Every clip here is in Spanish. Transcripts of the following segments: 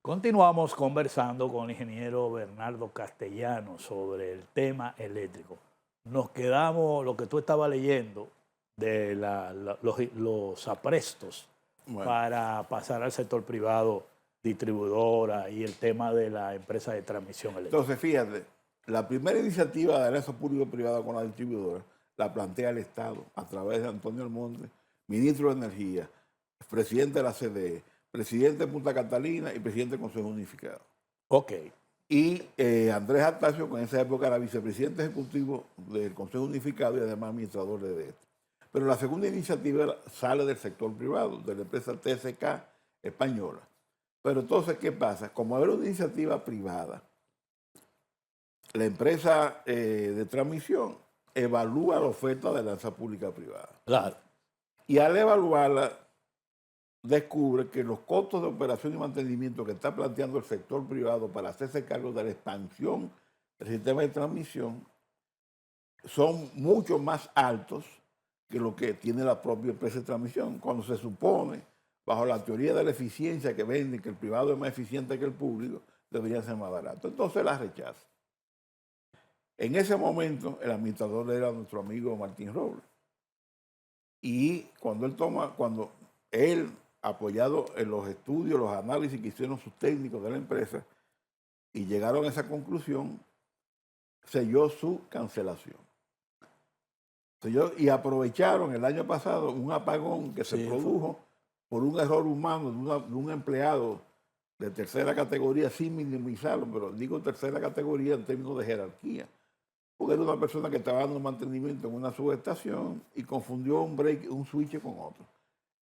Continuamos conversando con el ingeniero Bernardo Castellano sobre el tema eléctrico. Nos quedamos, lo que tú estabas leyendo, de los aprestos para pasar al sector privado, distribuidora y el tema de la empresa de transmisión eléctrica. Entonces, fíjate, la primera iniciativa de alianza público-privada con la distribuidora la plantea el Estado a través de Antonio Almonte, ministro de Energía, presidente de la CDE, presidente de Punta Catalina y presidente del Consejo Unificado. Ok. Y Andrés Atacio, que en esa época era vicepresidente ejecutivo del Consejo Unificado y además administrador de esto. Pero la segunda iniciativa sale del sector privado, de la empresa TSK española. Pero entonces, ¿qué pasa? Como era una iniciativa privada, la empresa de transmisión evalúa la oferta de alianza pública-privada. Claro. Y al evaluarla, descubre que los costos de operación y mantenimiento que está planteando el sector privado para hacerse cargo de la expansión del sistema de transmisión son mucho más altos que lo que tiene la propia empresa de transmisión, cuando se supone, bajo la teoría de la eficiencia que venden, que el privado es más eficiente que el público, debería ser más barato. Entonces la rechaza. En ese momento, el administrador era nuestro amigo Martín Robles. Y cuando él, apoyado en los estudios, los análisis que hicieron sus técnicos de la empresa, y llegaron a esa conclusión, selló su cancelación. Y aprovecharon el año pasado un apagón que se produjo por un error humano de un empleado de tercera categoría, sin minimizarlo, pero digo tercera categoría en términos de jerarquía, porque era una persona que estaba dando mantenimiento en una subestación y confundió un switch con otro.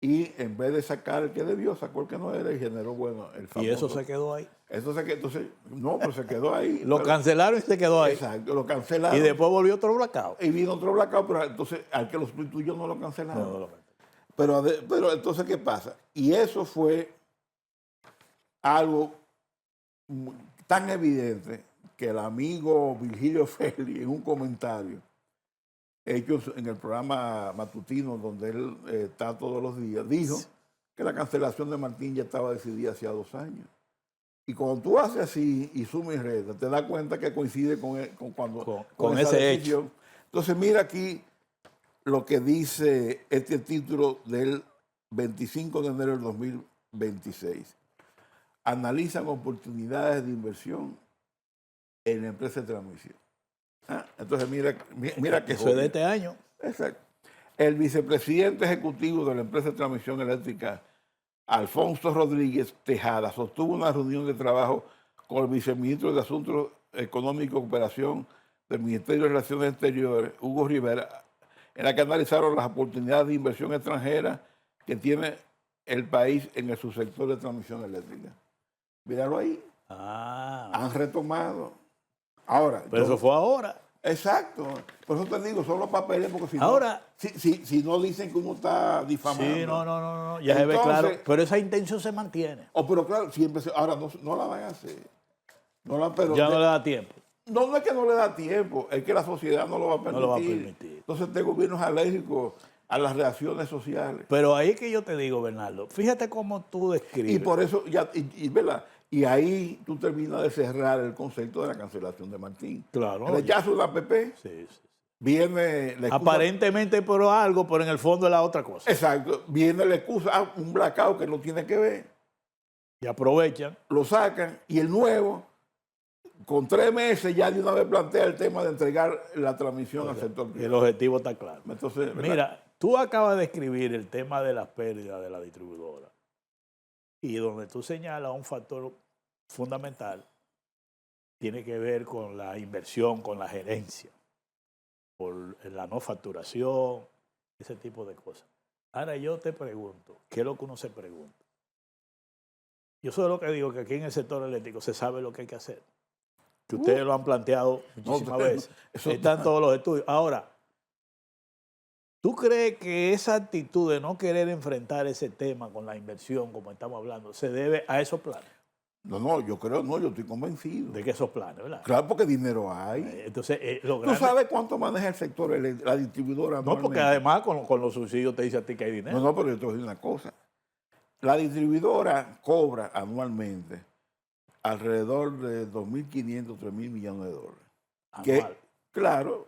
Y en vez de sacar el que debió, sacó el que no era y generó, bueno, el famoso. ¿Y eso se quedó ahí? Eso se quedó, entonces, no, pero se quedó ahí. Lo cancelaron y se quedó ahí. Exacto, lo cancelaron. Y después volvió otro blackout. Y vino otro blackout, pero entonces al que lo sustituyó no lo cancelaron. No, pero entonces, ¿qué pasa? Y eso fue algo tan evidente que el amigo Virgilio Feli, en un comentario hecho en el programa matutino donde él está todos los días, dijo que la cancelación de Martín ya estaba decidida hacía 2 años. Y cuando tú haces así y sumas y restas, te das cuenta que coincide con ese decisión. hecho. Entonces mira aquí lo que dice este título del 25 de enero del 2026. Analizan oportunidades de inversión en la empresa de transmisión. Entonces mira que eso es de este año. Exacto. El vicepresidente ejecutivo de la empresa de transmisión eléctrica, Alfonso Rodríguez Tejada, sostuvo una reunión de trabajo con el viceministro de Asuntos Económicos y Cooperación del Ministerio de Relaciones Exteriores, Hugo Rivera, en la que analizaron las oportunidades de inversión extranjera que tiene el país en el subsector de transmisión eléctrica. Míralo ahí. Han retomado. Ahora. Pero eso fue ahora. Exacto. Por eso te digo, son los papeles, porque si ahora, no, si no dicen que uno está difamando. Sí, no. Ya se ve claro. Pero esa intención se mantiene. Pero claro, siempre ahora no la van a hacer. Ya no le da tiempo. No es que no le da tiempo, es que la sociedad no lo va a permitir. No lo va a permitir. Entonces este gobierno es alérgico a las reacciones sociales. Pero ahí es que yo te digo, Bernardo, fíjate cómo tú describes. Y por eso, ¿verdad? Y ahí tú terminas de cerrar el concepto de la cancelación de Martín. Claro. El rechazo de la APP. Sí. Viene la excusa. Aparentemente por algo, pero en el fondo es la otra cosa. Exacto. Viene la excusa, un blackout que no tiene que ver. Y aprovechan. Lo sacan y el nuevo, con 3 meses ya de una vez plantea el tema de entregar la transmisión al sector privado. El objetivo está claro. Entonces, mira, tú acabas de escribir el tema de las pérdidas de la distribuidora y donde tú señalas un factor fundamental tiene que ver con la inversión, con la gerencia, por la no facturación, ese tipo de cosas. Ahora yo te pregunto, ¿qué es lo que uno se pregunta? Yo soy lo que digo, que aquí en el sector eléctrico se sabe lo que hay que hacer. Que ustedes lo han planteado muchísimas veces. Están todos los estudios. Ahora, ¿tú crees que esa actitud de no querer enfrentar ese tema con la inversión, como estamos hablando, se debe a esos planes? No, yo estoy convencido. De que esos planes, ¿verdad? Claro, porque dinero hay. Entonces, ¿Tú sabes cuánto maneja el sector, la distribuidora? No, porque además con los subsidios te dice a ti que hay dinero. No, pero yo te voy a decir una cosa. La distribuidora cobra anualmente alrededor de 2.500, 3.000 millones de dólares. Que, Anual. claro,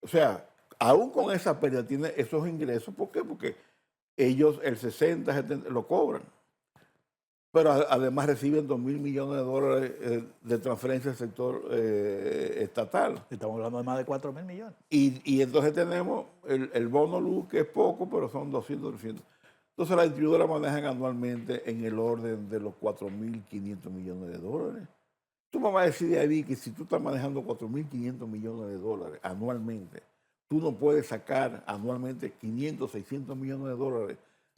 o sea, aún con esa pérdida tiene esos ingresos. ¿Por qué? Porque ellos el 60, 70 lo cobran. Pero además reciben 2.000 millones de dólares de transferencia al sector estatal. Estamos hablando de más de 4.000 millones. Y entonces tenemos el bono luz, que es poco, pero son 200, 300. Entonces la distribuidora manejan anualmente en el orden de los 4.500 millones de dólares. Tú me vas a decir de ahí que si tú estás manejando 4.500 millones de dólares anualmente, tú no puedes sacar anualmente 500, 600 millones de dólares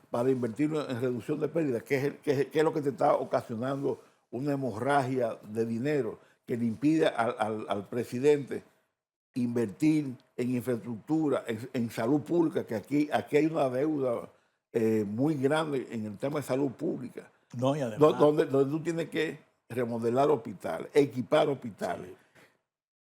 para invertirlo en reducción de pérdidas, que es lo que te está ocasionando una hemorragia de dinero que le impide al presidente invertir en infraestructura, en salud pública, que aquí hay una deuda muy grande en el tema de salud pública, No, y además, donde tú tienes que remodelar hospitales, equipar hospitales, sí.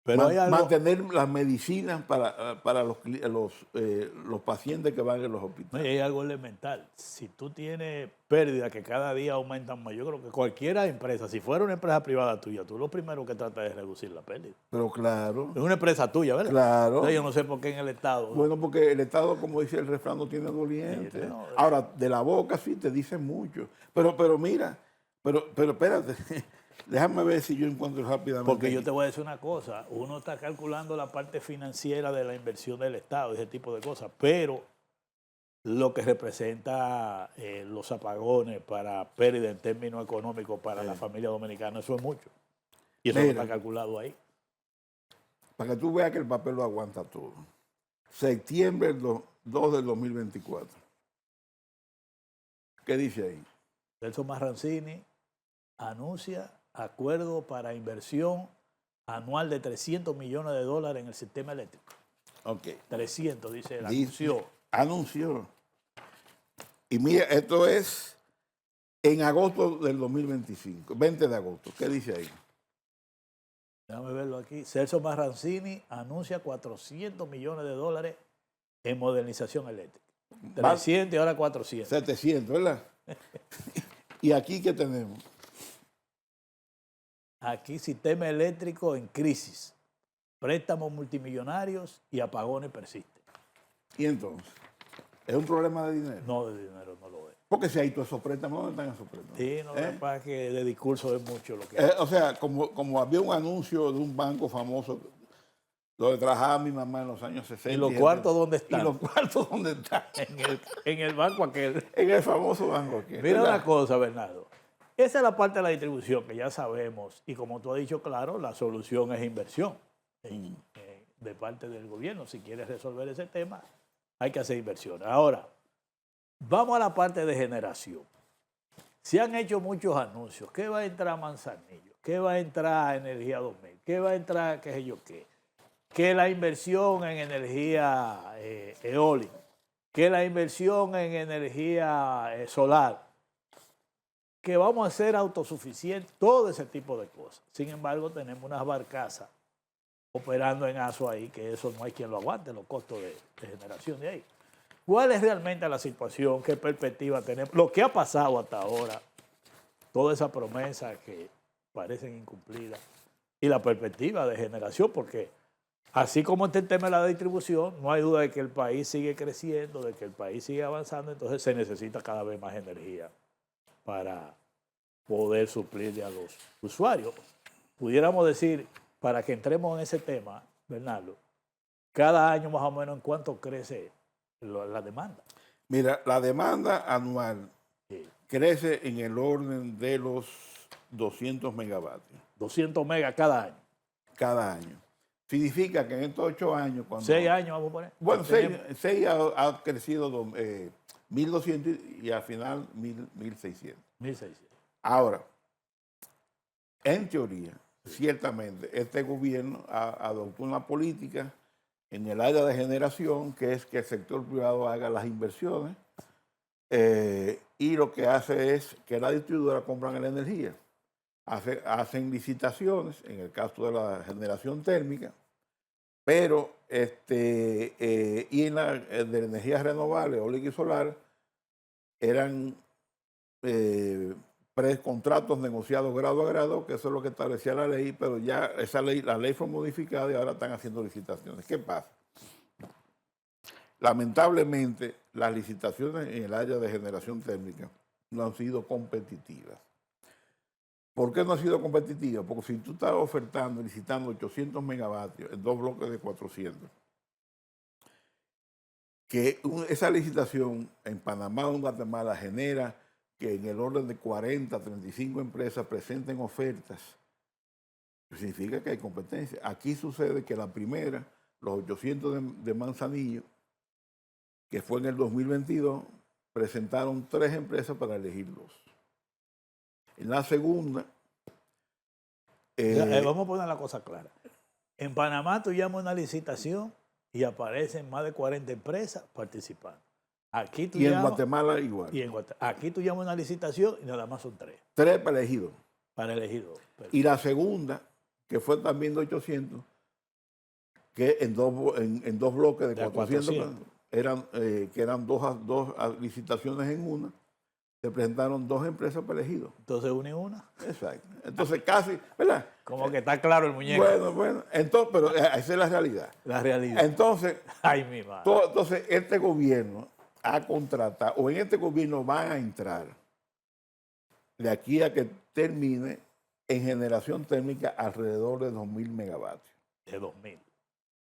Pero hay algo, mantener las medicinas para los pacientes que van en los no, y hospitales. hay algo elemental. Si tú tienes pérdidas que cada día aumentan más, yo creo que cualquier empresa, si fuera una empresa privada tuya, tú lo primero que tratas es reducir la pérdida. Pero claro, Es una empresa tuya, ¿verdad? claro. Entonces, yo no sé por qué en el Estado. Bueno, porque el Estado, como dice el refrán, no tiene doliente. Sí, no. Ahora, de la boca sí te dicen mucho. Pero mira, pero espérate, déjame ver si yo encuentro rápidamente. Porque yo aquí. te voy a decir una cosa, uno está calculando la parte financiera de la inversión del Estado, ese tipo de cosas, pero lo que representa los apagones para pérdida en términos económicos para la familia dominicana, eso es mucho. Y eso no Mira. está calculado ahí. Para que tú veas que el papel lo aguanta todo. Septiembre 2 del 2024. ¿Qué dice ahí? Celso Marrancini anuncia acuerdo para inversión anual de 300 millones de dólares en el sistema eléctrico. Ok. 300, dice él, Dice- anunció. Anunció. Y mira, esto es en agosto del 2025, 20 de agosto. ¿Qué dice ahí? Déjame verlo aquí. Celso Marrancini anuncia 400 millones de dólares en modernización eléctrica. 300 y ahora 400. 700, ¿verdad? ¿Y aquí qué tenemos? Aquí sistema eléctrico en crisis. Préstamos multimillonarios y apagones persisten. Y entonces, ¿es un problema de dinero? No, de dinero no lo es. Porque si hay todos esos préstamos, ¿dónde están esos préstamos? Sí, no, lo que pasa es que de discurso es mucho lo que hay. O sea, como había un anuncio de un banco famoso donde trabajaba mi mamá en los años 60. ¿Y los cuartos dónde ¿Y están? los cuartos dónde están? En el banco aquel. En el famoso banco aquel. Mira ¿verdad? una cosa, Bernardo. Esa es la parte de la distribución que ya sabemos. Y como tú has dicho, claro, la solución es inversión de parte del gobierno. Si quieres resolver ese tema, hay que hacer inversiones. Ahora, vamos a la parte de generación. Se han hecho muchos anuncios. ¿Qué va a entrar Manzanillo? ¿Qué va a entrar Energía 2000? ¿Qué va a entrar qué sé yo qué? Que la inversión en energía eólica, que la inversión en energía solar, que vamos a ser autosuficientes, todo ese tipo de cosas. Sin embargo, tenemos unas barcazas operando en ASO ahí, que eso no hay quien lo aguante, los costos de generación de ahí. ¿Cuál es realmente la situación? ¿Qué perspectiva tenemos? Lo que ha pasado hasta ahora, todas esas promesas que parecen incumplidas y la perspectiva de generación, porque así como está el tema de la distribución, no hay duda de que el país sigue creciendo, de que el país sigue avanzando, entonces se necesita cada vez más energía para poder suplirle a los usuarios. Pudiéramos decir, para que entremos en ese tema, Bernardo, cada año más o menos en cuánto crece la demanda. Mira, la demanda anual Sí. crece en el orden de los 200 megavatios 200 megas cada año. cada año. Significa que en estos 8 años, cuando... 6 años vamos a poner. Bueno, Tenemos 6 ha crecido 1.200 y al final 1.600. 1.600. Ahora, en teoría, ciertamente, este gobierno adoptó una política en el área de generación, que es que el sector privado haga las inversiones y lo que hace es que la distribuidora compran la energía. Hacen licitaciones, en el caso de la generación térmica, pero y en la de energías renovables, eólica y solar, eran precontratos negociados grado a grado, que eso es lo que establecía la ley, pero ya esa ley, la ley fue modificada y ahora están haciendo licitaciones. ¿Qué pasa? Lamentablemente, las licitaciones en el área de generación térmica no han sido competitivas. ¿Por qué no han sido competitivas? Porque si tú estás ofertando, licitando 800 megavatios en 2 bloques de 400, que esa licitación en Panamá o en Guatemala genera que en el orden de 40, 35 empresas presenten ofertas, significa que hay competencia. Aquí sucede que la primera, los 800 de Manzanillo, que fue en el 2022, presentaron 3 empresas para elegir 2. En la segunda... vamos a poner la cosa clara. En Panamá tú llamas una licitación y aparecen más de 40 empresas participando. Aquí tú y en llamas, Guatemala igual. Aquí tú llamas una licitación y nada más son 3. 3 para elegidos. Para elegido. Y la segunda, que fue también de 800, que en dos bloques de 400, que eran dos licitaciones en una, se presentaron 2 empresas para elegidos. Entonces una y una. Exacto. Entonces casi, ¿verdad? Como que está claro el muñeco. Bueno, entonces, pero esa es la realidad. La realidad. Entonces, ay, mi madre. Entonces este gobierno ha contratado, o en este gobierno van a entrar, de aquí a que termine, en generación térmica alrededor de 2.000 megavatios. De 2.000.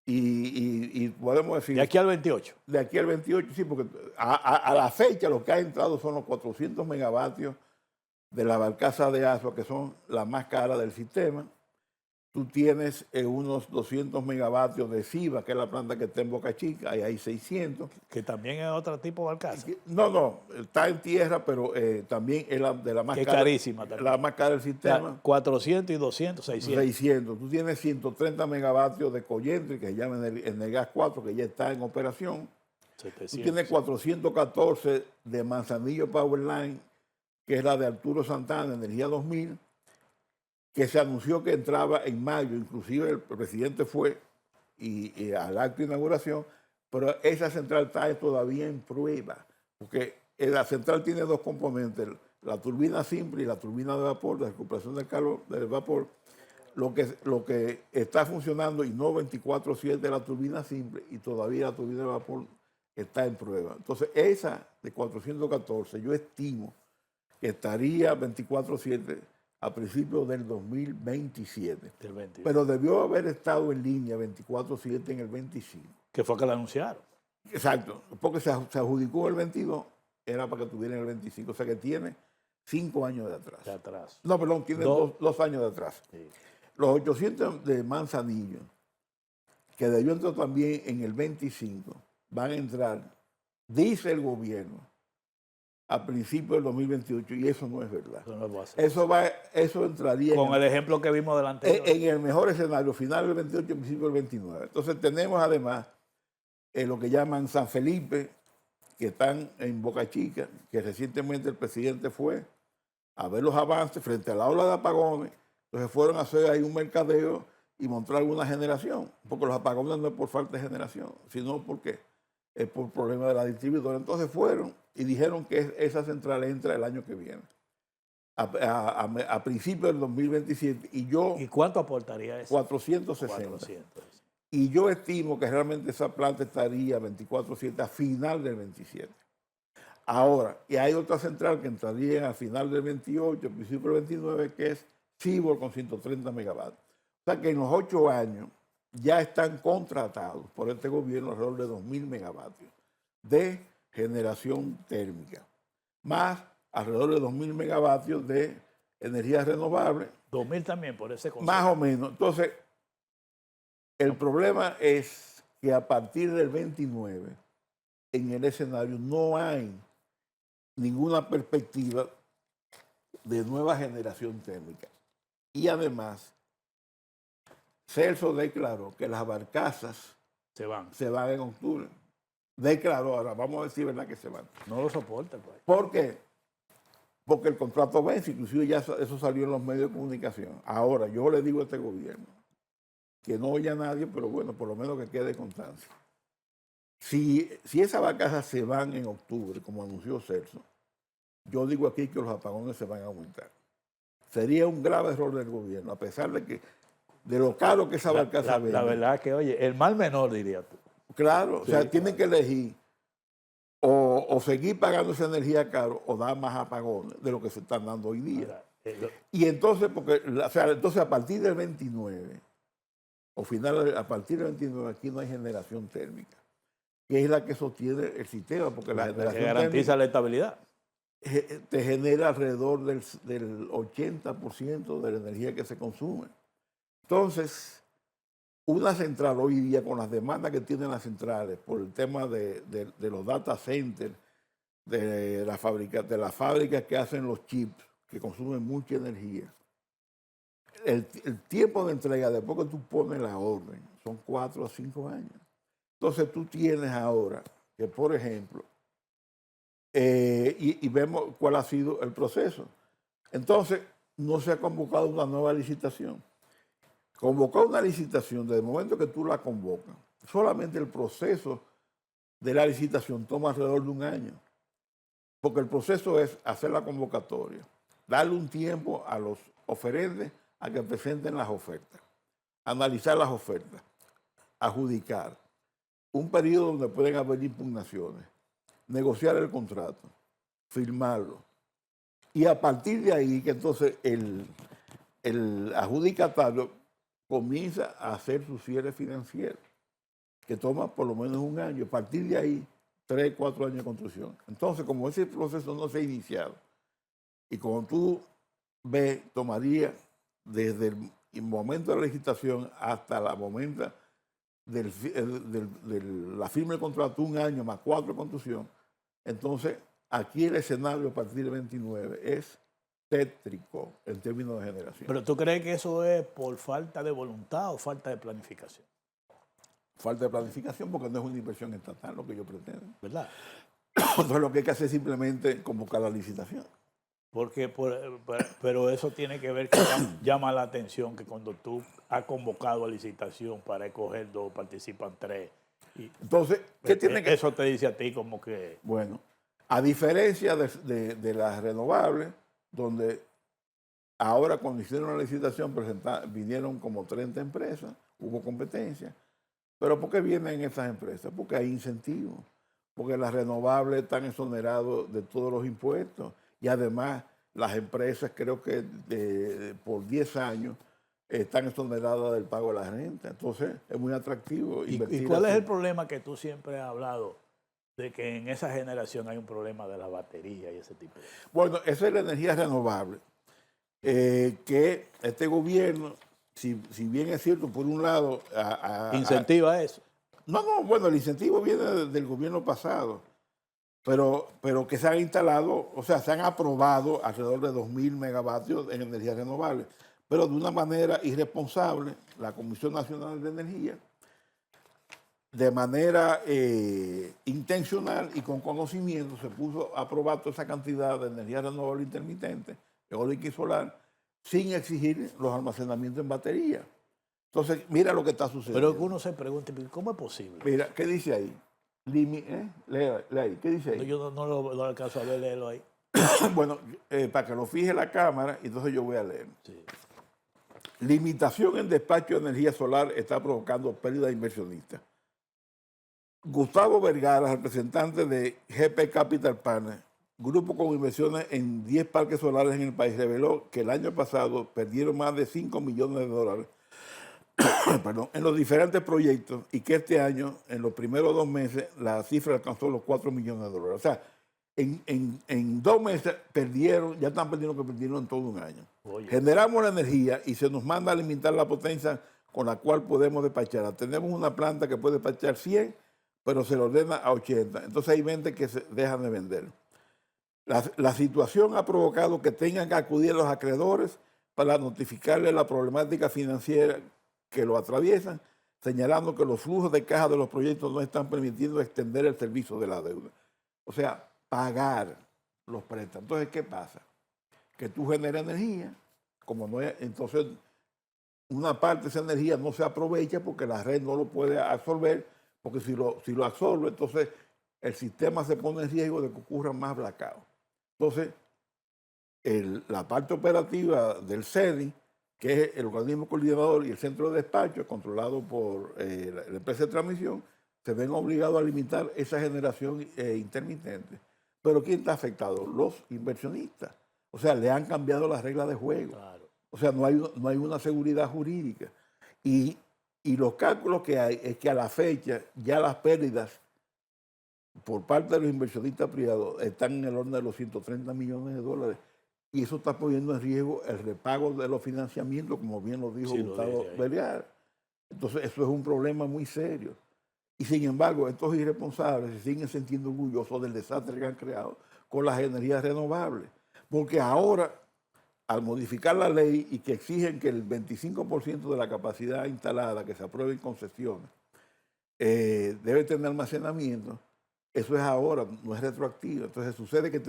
Y podemos decir... ¿De aquí al 28? De aquí al 28, sí, porque a la fecha lo que ha entrado son los 400 megavatios de la barcaza de Asua, que son la más cara del sistema. Tú tienes unos 200 megavatios de Siva, que es la planta que está en Boca Chica, y hay 600. Que también es otro tipo de barcaza. No, está en tierra, pero también es de la más que cara. Carísima también. La más cara del sistema. 400 y 200, 600. 600. Tú tienes 130 megavatios de Coyentri, que se llama en el gas 4, que ya está en operación. 700. Tú tienes 414 de Manzanillo Powerline, que es la de Arturo Santana, Energía 2000, que se anunció que entraba en mayo, inclusive el presidente fue y al acto de inauguración, pero esa central está todavía en prueba, porque la central tiene 2 componentes, la turbina simple y la turbina de vapor, de recuperación del calor, del vapor. Lo que está funcionando, y no 24/7, la turbina simple, y todavía la turbina de vapor está en prueba. Entonces, esa de 414, yo estimo que estaría 24/7 a principios del 2027. Pero debió haber estado en línea 24/7 en el 25. Que fue que la anunciaron. Exacto, porque se adjudicó el 22, era para que tuviera el 25. O sea que tiene 5 años de atrás. De atrás. No, perdón, tiene 2 años de atrás. Sí. Los 800 de Manzanillo, que debió entrar también en el 25, van a entrar, dice el gobierno, a principios del 2028, y eso no es verdad. Eso no va a ser. Eso entraría con el ejemplo que vimos delante. en el mejor escenario, final del 28, principio del 29. Entonces tenemos además lo que llaman San Felipe, que están en Boca Chica, que recientemente el presidente fue a ver los avances frente a la ola de apagones. Entonces fueron a hacer ahí un mercadeo y montar alguna generación, porque los apagones no es por falta de generación, sino porque es por problema de la distribuidora. Entonces fueron y dijeron que esa central entra el año que viene, a principios del 2027. ¿Y cuánto aportaría eso? 460. 400. Y yo estimo que realmente esa planta estaría 24/7 a final del 27. Ahora, y hay otra central que entraría a final del 28, principio del 29, que es Cibor con 130 megavatios. O sea que en los 8 años ya están contratados por este gobierno alrededor de 2.000 megavatios de generación térmica, más alrededor de 2.000 megavatios de energía renovable. 2.000 también por ese concepto. Más o menos. Entonces, el problema es que a partir del 29, en el escenario no hay ninguna perspectiva de nueva generación térmica. Y además, Celso declaró que las barcazas se van en octubre. Declaró, ahora vamos a decir verdad que se van. No lo soporta, pues. ¿Por qué? Porque el contrato vence, inclusive ya eso salió en los medios de comunicación. Ahora, yo le digo a este gobierno, que no oye a nadie, pero bueno, por lo menos que quede constancia. Si esas barcazas se van en octubre, como anunció Celso, yo digo aquí que los apagones se van a aumentar. Sería un grave error del gobierno, a pesar de lo caro que esa barcaza vende. La verdad que, oye, el mal menor, diría tú. Claro, Sí, o sea, tienen que elegir o seguir pagando esa energía caro o dar más apagones de lo que se están dando hoy día. Ahora, Y entonces, entonces a partir del 29, a partir del 29 aquí no hay generación térmica, que es la que sostiene el sistema, porque la que generación garantiza la estabilidad. te genera alrededor del 80% de la energía que se consume. Entonces, una central hoy día, con las demandas que tienen las centrales, por el tema de los data centers, de las fábricas que hacen los chips, que consumen mucha energía, el tiempo de entrega, después que tú pones la orden, son 4 a 5 años. Entonces tú tienes ahora que, por ejemplo, y vemos cuál ha sido el proceso. Entonces, no se ha convocado una nueva licitación. Convocar una licitación, desde el momento que tú la convocas, solamente el proceso de la licitación toma alrededor de un año. Porque el proceso es hacer la convocatoria, darle un tiempo a los oferentes a que presenten las ofertas, analizar las ofertas, adjudicar, un periodo donde pueden haber impugnaciones, negociar el contrato, firmarlo. Y a partir de ahí, que entonces el adjudicatario comienza a hacer su cierre financiero, que toma por lo menos un año. A partir de ahí, 3, 4 años de construcción. Entonces, como ese proceso no se ha iniciado, y como tú ves, tomaría desde el momento de la licitación hasta el momento de la firma del contrato, un año más 4 de construcción, entonces aquí el escenario a partir del 29 es tétrico en términos de generación. ¿Pero tú crees que eso es por falta de voluntad o falta de planificación? Falta de planificación, porque no es una inversión estatal lo que ellos pretenden. ¿Verdad? Entonces lo que hay que hacer es simplemente convocar la licitación. Porque pero eso tiene que ver que llama la atención que cuando tú has convocado a licitación para escoger 2, participan 3. Entonces, ¿qué tiene que...? Eso te dice a ti como que... Bueno, a diferencia de las renovables, donde ahora cuando hicieron la licitación vinieron como 30 empresas, hubo competencia. ¿Pero por qué vienen esas empresas? Porque hay incentivos, porque las renovables están exoneradas de todos los impuestos y además las empresas creo que por 10 años están exoneradas del pago de la renta. Entonces es muy atractivo invertir. ¿Y cuál es el problema que tú siempre has hablado de que en esa generación hay un problema de la batería y ese tipo de cosas? Bueno, esa es la energía renovable, que este gobierno, si bien es cierto, por un lado... ¿Incentiva eso? No, bueno, el incentivo viene del gobierno pasado, pero que se han instalado, o sea, se han aprobado alrededor de 2.000 megavatios en energía renovable, pero de una manera irresponsable, la Comisión Nacional de Energía, de manera intencional y con conocimiento, se puso a aprobar toda esa cantidad de energía renovable intermitente, eólica y solar, sin exigir los almacenamientos en batería. Entonces, mira lo que está sucediendo. Pero que uno se pregunte, ¿cómo es posible? Mira, ¿qué dice ahí? Lee ahí, ¿qué dice ahí? Yo no lo alcanzo a ver, léelo ahí. Bueno, para que lo fije la cámara, entonces yo voy a leer. Sí. Limitación en despacho de energía solar está provocando pérdida de inversionistas. Gustavo Vergara, representante de GP Capital Partners, grupo con inversiones en 10 parques solares en el país, reveló que el año pasado perdieron más de 5 millones de dólares perdón, en los diferentes proyectos y que este año, en los primeros 2 meses, la cifra alcanzó los 4 millones de dólares. O sea, en 2 meses perdieron, ya están perdiendo lo que perdieron en todo un año. Oye. Generamos la energía y se nos manda a limitar la potencia con la cual podemos despachar. Tenemos una planta que puede despachar 100, pero se le ordena a 80. Entonces hay 20 que se dejan de vender. La situación ha provocado que tengan que acudir a los acreedores para notificarles la problemática financiera que lo atraviesan, señalando que los flujos de caja de los proyectos no están permitiendo extender el servicio de la deuda. O sea, pagar los préstamos. Entonces, ¿qué pasa? Que tú generas energía, como no es, entonces una parte de esa energía no se aprovecha porque la red no lo puede absorber, porque si lo absorbe, entonces el sistema se pone en riesgo de que ocurran más blackouts. Entonces, la parte operativa del CEDI, que es el organismo coordinador y el centro de despacho, controlado por la empresa de transmisión, se ven obligados a limitar esa generación intermitente. Pero ¿quién está afectado? Los inversionistas. O sea, le han cambiado las reglas de juego. Claro. O sea, no hay una seguridad jurídica. Y los cálculos que hay es que a la fecha ya las pérdidas por parte de los inversionistas privados están en el orden de los 130 millones de dólares. Y eso está poniendo en riesgo el repago de los financiamientos, como bien lo dijo Gustavo Beliar. Entonces, eso es un problema muy serio. Y sin embargo, estos irresponsables se siguen sintiendo orgullosos del desastre que han creado con las energías renovables. Porque ahora, al modificar la ley y que exigen que el 25% de la capacidad instalada que se apruebe en concesiones debe tener almacenamiento, eso es ahora, no es retroactivo. Entonces sucede que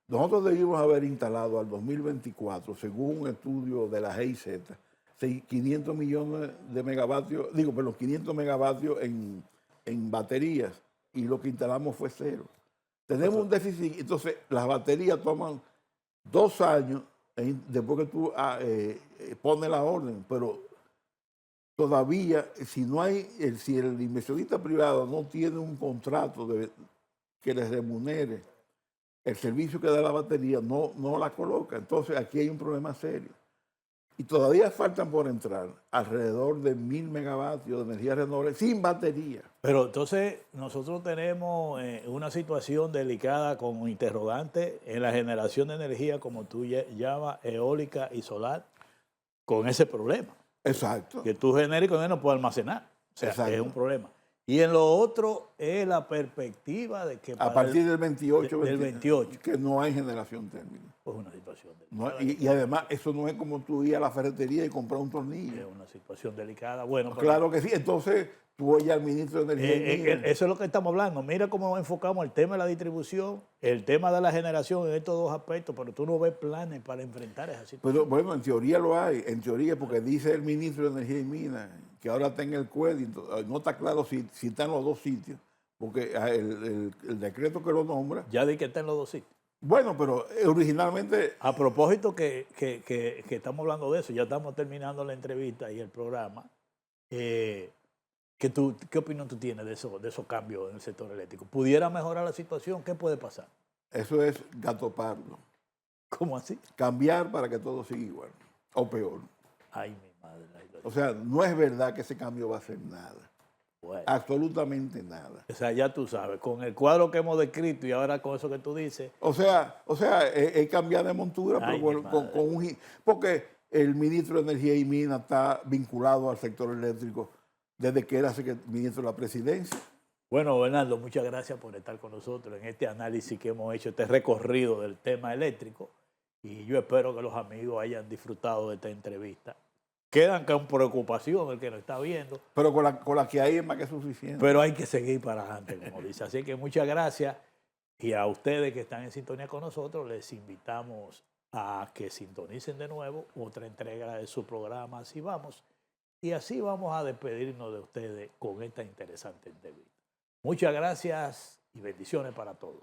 nosotros debimos haber instalado al 2024, según un estudio de la GIZ, 500 millones de megavatios, 500 megavatios en baterías, y lo que instalamos fue cero. Tenemos un déficit, entonces las baterías toman 2 años después que tú pones la orden, pero todavía, si el inversionista privado no tiene un contrato que les remunere el servicio que da la batería, no la coloca. Entonces aquí hay un problema serio. Y todavía faltan por entrar alrededor de 1000 megavatios de energía renovable sin batería. Pero entonces nosotros tenemos una situación delicada con interrogantes en la generación de energía, como tú llamas, eólica y solar, con ese problema. Exacto. Que tú generas y con él no puedes almacenar. O sea, Exacto. es un problema. Y en lo otro es la perspectiva de que a partir del 28, del 28 que no hay generación térmica. Pues una situación delicada. Y además, eso no es como tú ir a la ferretería y comprar un tornillo. Es una situación delicada. Bueno, claro que sí. Entonces, tú oyes al ministro de Energía. Eso es lo que estamos hablando. Mira cómo enfocamos el tema de la distribución, el tema de la generación en estos dos aspectos, pero tú no ves planes para enfrentar esa situación. Pero bueno, en teoría lo hay. En teoría, porque dice el ministro de Energía y Minas que ahora está en el CUED, no está claro si está en los dos sitios, porque el decreto que lo nombra. Ya di que está en los dos sitios. Bueno, pero originalmente... A propósito que estamos hablando de eso, ya estamos terminando la entrevista y el programa. ¿Qué opinión tú tienes de esos cambios en el sector eléctrico? ¿Pudiera mejorar la situación? ¿Qué puede pasar? Eso es gato pardo. ¿Cómo así? Cambiar para que todo siga igual, o peor. Ay, mi madre. O sea, no es verdad que ese cambio va a hacer nada. Bueno. Absolutamente nada. O sea, ya tú sabes, con el cuadro que hemos descrito y ahora con eso que tú dices. O sea, es cambiar de montura, ay, pero porque el ministro de Energía y Minas está vinculado al sector eléctrico desde que era ministro de la presidencia. Bueno, Bernardo, muchas gracias por estar con nosotros en este análisis que hemos hecho, este recorrido del tema eléctrico. Y yo espero que los amigos hayan disfrutado de esta entrevista. Quedan con preocupación el que nos está viendo. Pero con la que hay es más que suficiente. Pero hay que seguir para adelante, como dice. Así que muchas gracias. Y a ustedes que están en sintonía con nosotros, les invitamos a que sintonicen de nuevo otra entrega de su programa Así Vamos. Y así vamos a despedirnos de ustedes con esta interesante entrevista. Muchas gracias y bendiciones para todos.